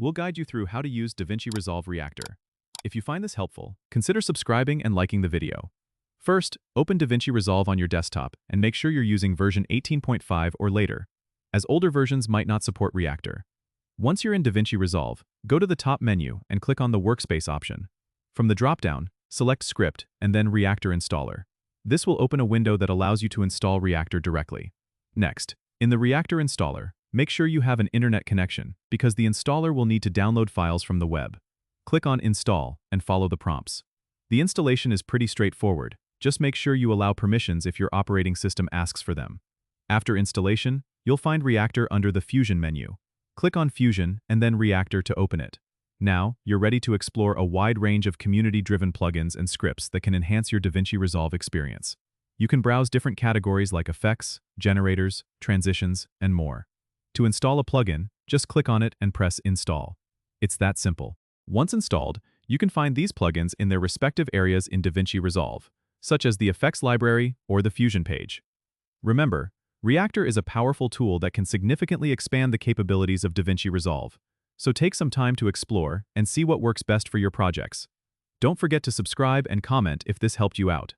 We'll guide you through how to use DaVinci Resolve Reactor. If you find this helpful, consider subscribing and liking the video. First, open DaVinci Resolve on your desktop and make sure you're using version 18.5 or later, as older versions might not support Reactor. Once you're in DaVinci Resolve, go to the top menu and click on the Workspace option. From the dropdown, select Script and then Reactor Installer. This will open a window that allows you to install Reactor directly. Next, in the Reactor Installer, make sure you have an internet connection because the installer will need to download files from the web. Click on Install and follow the prompts. The installation is pretty straightforward. Just make sure you allow permissions if your operating system asks for them. After installation, you'll find Reactor under the Fusion menu. Click on Fusion and then Reactor to open it. Now, you're ready to explore a wide range of community-driven plugins and scripts that can enhance your DaVinci Resolve experience. You can browse different categories like effects, generators, transitions, and more. To install a plugin, just click on it and press Install. It's that simple. Once installed, you can find these plugins in their respective areas in DaVinci Resolve, such as the Effects library or the Fusion page. Remember, Reactor is a powerful tool that can significantly expand the capabilities of DaVinci Resolve, so take some time to explore and see what works best for your projects. Don't forget to subscribe and comment if this helped you out.